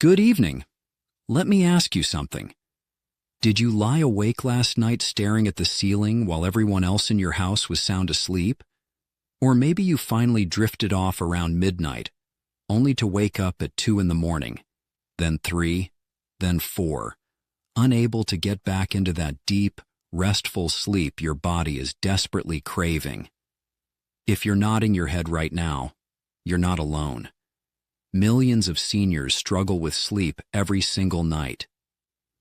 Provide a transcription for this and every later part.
Good evening. Let me ask you something. Did you lie awake last night staring at the ceiling while everyone else in your house was sound asleep? Or maybe you finally drifted off around midnight, only to wake up at 2 in the morning, then 3, then 4, unable to get back into that deep, restful sleep your body is desperately craving. If you're nodding your head right now, you're not alone. Millions of seniors struggle with sleep every single night.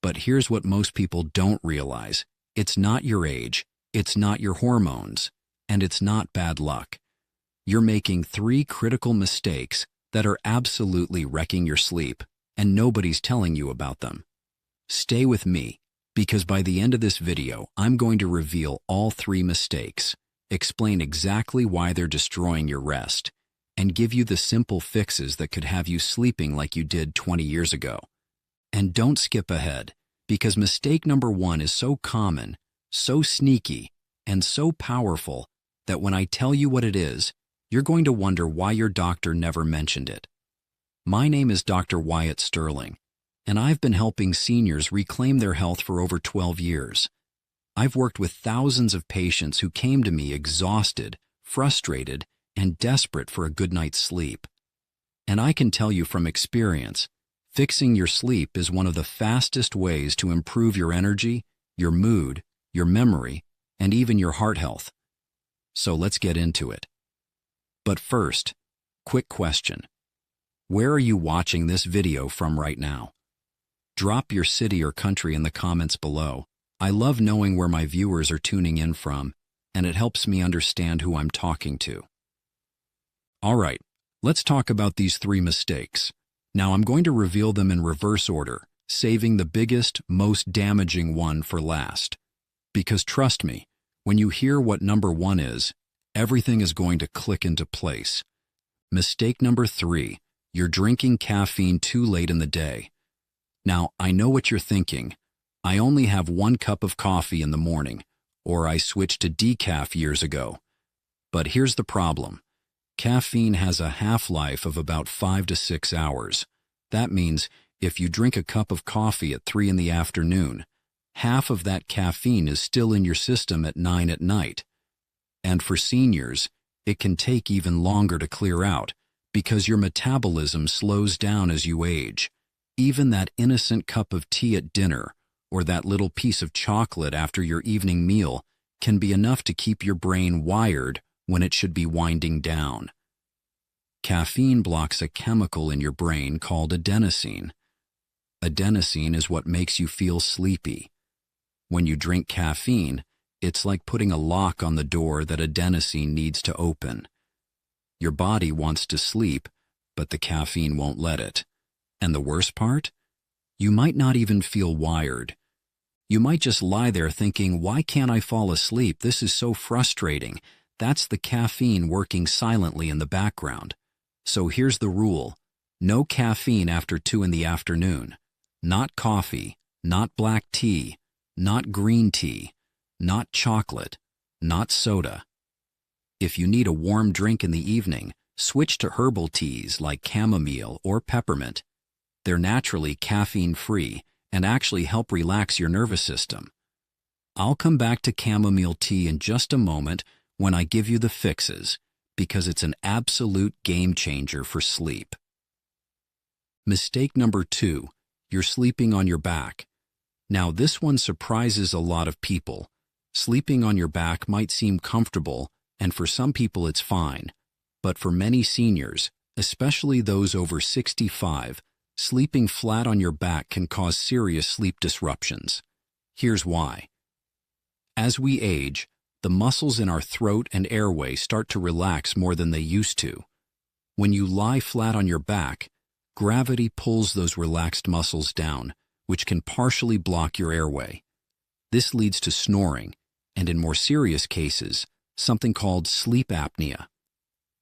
But here's what most people don't realize. It's not your age, it's not your hormones, and it's not bad luck. You're making 3 critical mistakes that are absolutely wrecking your sleep, and nobody's telling you about them. Stay with me, because by the end of this video, I'm going to reveal all 3 mistakes, explain exactly why they're destroying your rest, and give you the simple fixes that could have you sleeping like you did 20 years ago. And don't skip ahead, because mistake number 1 is so common, so sneaky, and so powerful that when I tell you what it is, you're going to wonder why your doctor never mentioned it. My name is Dr. Wyatt Sterling, and I've been helping seniors reclaim their health for over 12 years. I've worked with thousands of patients who came to me exhausted, frustrated, and desperate for a good night's sleep. And I can tell you from experience, fixing your sleep is one of the fastest ways to improve your energy, your mood, your memory, and even your heart health. So let's get into it. But first, quick question. Where are you watching this video from right now? Drop your city or country in the comments below. I love knowing where my viewers are tuning in from, and it helps me understand who I'm talking to. All right, let's talk about these 3 mistakes. Now I'm going to reveal them in reverse order, saving the biggest, most damaging one for last. Because trust me, when you hear what number 1 is, everything is going to click into place. Mistake number 3, you're drinking caffeine too late in the day. Now, I know what you're thinking. I only have 1 cup of coffee in the morning, or I switched to decaf years ago. But here's the problem. Caffeine has a half-life of about 5 to 6 hours. That means if you drink a cup of coffee at 3 in the afternoon, half of that caffeine is still in your system at 9 at night. And for seniors, it can take even longer to clear out because your metabolism slows down as you age. Even that innocent cup of tea at dinner or that little piece of chocolate after your evening meal can be enough to keep your brain wired when it should be winding down. Caffeine blocks a chemical in your brain called adenosine. Adenosine is what makes you feel sleepy. When you drink caffeine, it's like putting a lock on the door that adenosine needs to open. Your body wants to sleep, but the caffeine won't let it. And the worst part? You might not even feel wired. You might just lie there thinking, why can't I fall asleep? This is so frustrating. That's the caffeine working silently in the background. So here's the rule. No caffeine after 2 in the afternoon. Not coffee, not black tea, not green tea, not chocolate, not soda. If you need a warm drink in the evening, switch to herbal teas like chamomile or peppermint. They're naturally caffeine-free and actually help relax your nervous system. I'll come back to chamomile tea in just a moment when I give you the fixes, because it's an absolute game changer for sleep. Mistake number 2, you're sleeping on your back. Now this one surprises a lot of people. Sleeping on your back might seem comfortable, and for some people it's fine. But for many seniors, especially those over 65, sleeping flat on your back can cause serious sleep disruptions. Here's why. As we age, the muscles in our throat and airway start to relax more than they used to. When you lie flat on your back, gravity pulls those relaxed muscles down, which can partially block your airway. This leads to snoring, and in more serious cases, something called sleep apnea.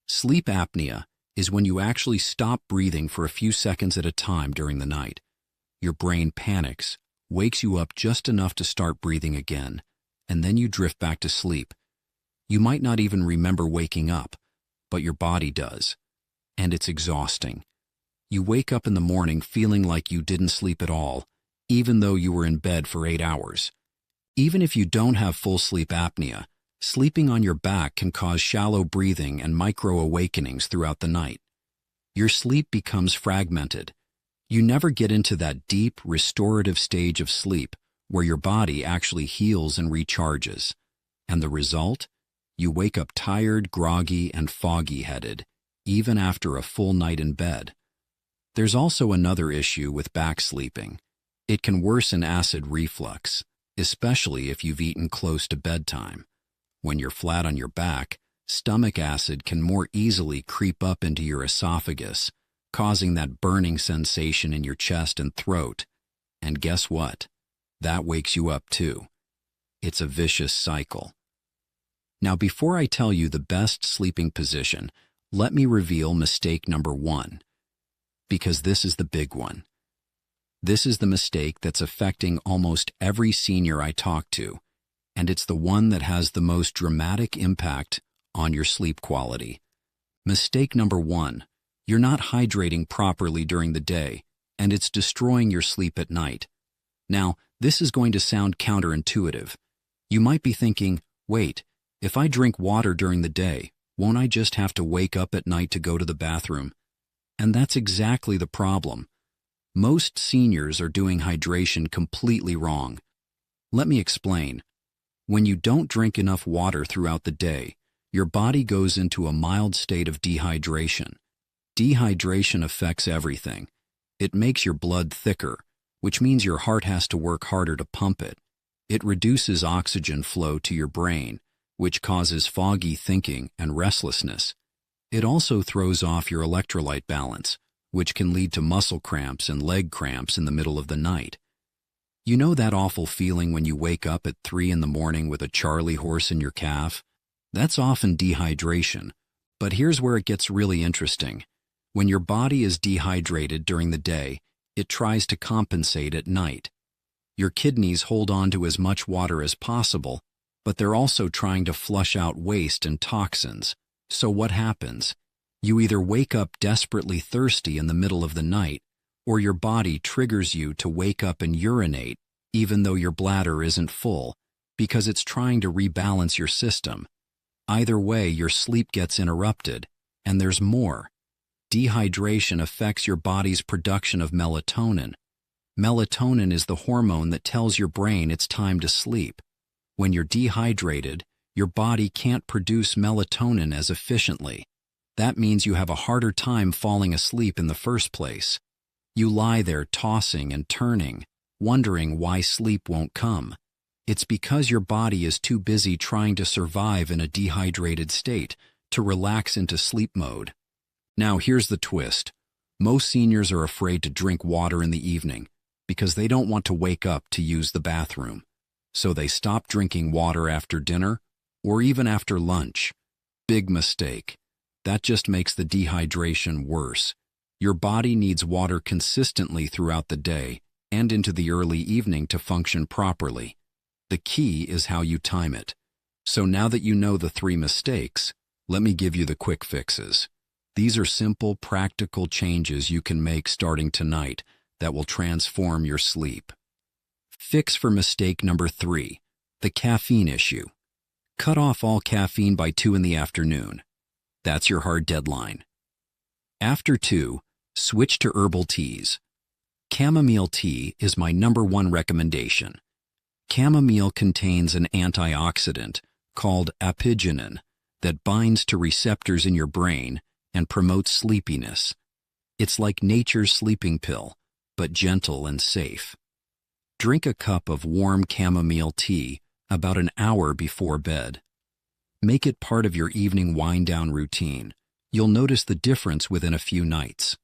Sleep apnea is when you actually stop breathing for a few seconds at a time during the night. Your brain panics, wakes you up just enough to start breathing again, and then you drift back to sleep. You might not even remember waking up, but your body does. And it's exhausting. You wake up in the morning feeling like you didn't sleep at all, even though you were in bed for 8 hours. Even if you don't have full sleep apnea, sleeping on your back can cause shallow breathing and micro-awakenings throughout the night. Your sleep becomes fragmented. You never get into that deep, restorative stage of sleep where your body actually heals and recharges. And the result? You wake up tired, groggy, and foggy-headed, even after a full night in bed. There's also another issue with back sleeping. It can worsen acid reflux, especially if you've eaten close to bedtime. When you're flat on your back, stomach acid can more easily creep up into your esophagus, causing that burning sensation in your chest and throat. And guess what? That wakes you up too. It's a vicious cycle. Now, before I tell you the best sleeping position, let me reveal mistake number 1, because this is the big one. This is the mistake that's affecting almost every senior I talk to, and it's the one that has the most dramatic impact on your sleep quality. Mistake number 1, you're not hydrating properly during the day, and it's destroying your sleep at night. Now, this is going to sound counterintuitive. You might be thinking, wait, if I drink water during the day, won't I just have to wake up at night to go to the bathroom? And that's exactly the problem. Most seniors are doing hydration completely wrong. Let me explain. When you don't drink enough water throughout the day, your body goes into a mild state of dehydration. Dehydration affects everything. It makes your blood thicker, which means your heart has to work harder to pump it. It reduces oxygen flow to your brain, which causes foggy thinking and restlessness. It also throws off your electrolyte balance, which can lead to muscle cramps and leg cramps in the middle of the night. You know that awful feeling when you wake up at 3 in the morning with a Charlie horse in your calf? That's often dehydration. But here's where it gets really interesting. When your body is dehydrated during the day, it tries to compensate at night. Your kidneys hold on to as much water as possible, but they're also trying to flush out waste and toxins. So what happens? You either wake up desperately thirsty in the middle of the night, or your body triggers you to wake up and urinate, even though your bladder isn't full, because it's trying to rebalance your system. Either way, your sleep gets interrupted, and there's more. Dehydration affects your body's production of melatonin. Melatonin is the hormone that tells your brain it's time to sleep. When you're dehydrated, your body can't produce melatonin as efficiently. That means you have a harder time falling asleep in the first place. You lie there tossing and turning, wondering why sleep won't come. It's because your body is too busy trying to survive in a dehydrated state to relax into sleep mode. Now here's the twist. Most seniors are afraid to drink water in the evening because they don't want to wake up to use the bathroom. So they stop drinking water after dinner or even after lunch. Big mistake. That just makes the dehydration worse. Your body needs water consistently throughout the day and into the early evening to function properly. The key is how you time it. So now that you know the 3 mistakes, let me give you the quick fixes. These are simple, practical changes you can make starting tonight that will transform your sleep. Fix for mistake number 3, the caffeine issue. Cut off all caffeine by 2 in the afternoon. That's your hard deadline. After 2, switch to herbal teas. Chamomile tea is my #1 recommendation. Chamomile contains an antioxidant called apigenin that binds to receptors in your brain and promotes sleepiness. It's like nature's sleeping pill, but gentle and safe. Drink a cup of warm chamomile tea about an hour before bed. Make it part of your evening wind-down routine. You'll notice the difference within a few nights.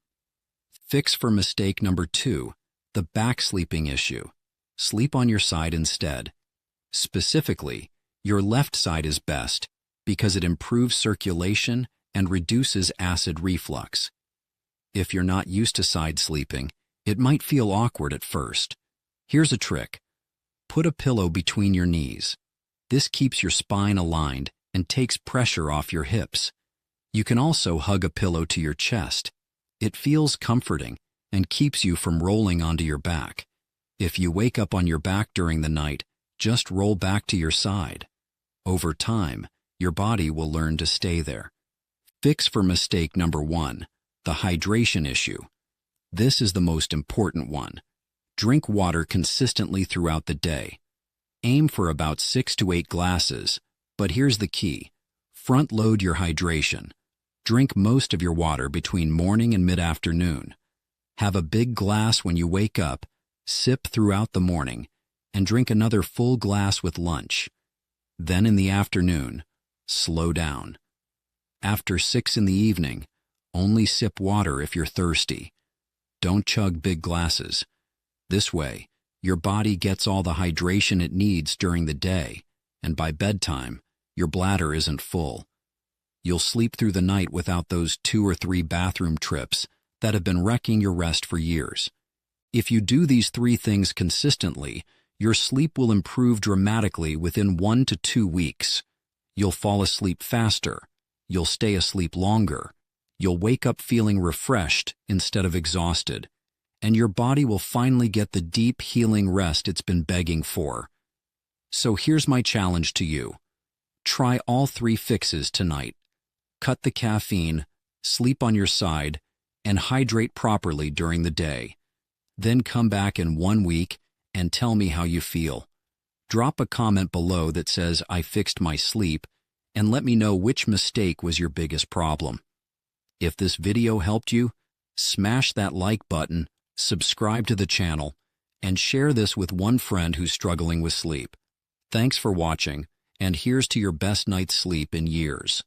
Fix for mistake number 2, the back sleeping issue. Sleep on your side instead. Specifically, your left side is best because it improves circulation and reduces acid reflux. If you're not used to side sleeping, it might feel awkward at first. Here's a trick. Put a pillow between your knees. This keeps your spine aligned and takes pressure off your hips. You can also hug a pillow to your chest. It feels comforting and keeps you from rolling onto your back. If you wake up on your back during the night, just roll back to your side. Over time, your body will learn to stay there. Fix for mistake number 1, the hydration issue. This is the most important one. Drink water consistently throughout the day. Aim for about 6 to 8 glasses, but here's the key. Front-load your hydration. Drink most of your water between morning and mid-afternoon. Have a big glass when you wake up, sip throughout the morning, and drink another full glass with lunch. Then in the afternoon, slow down. After 6 in the evening, only sip water if you're thirsty. Don't chug big glasses. This way, your body gets all the hydration it needs during the day, and by bedtime, your bladder isn't full. You'll sleep through the night without those 2 or 3 bathroom trips that have been wrecking your rest for years. If you do these 3 things consistently, your sleep will improve dramatically within 1 to 2 weeks. You'll fall asleep faster. You'll stay asleep longer. You'll wake up feeling refreshed instead of exhausted. And your body will finally get the deep, healing rest it's been begging for. So here's my challenge to you. Try all 3 fixes tonight. Cut the caffeine, sleep on your side, and hydrate properly during the day. Then come back in 1 week and tell me how you feel. Drop a comment below that says, "I fixed my sleep," and let me know which mistake was your biggest problem. If this video helped you, smash that like button, subscribe to the channel, and share this with one friend who's struggling with sleep. Thanks for watching, and here's to your best night's sleep in years.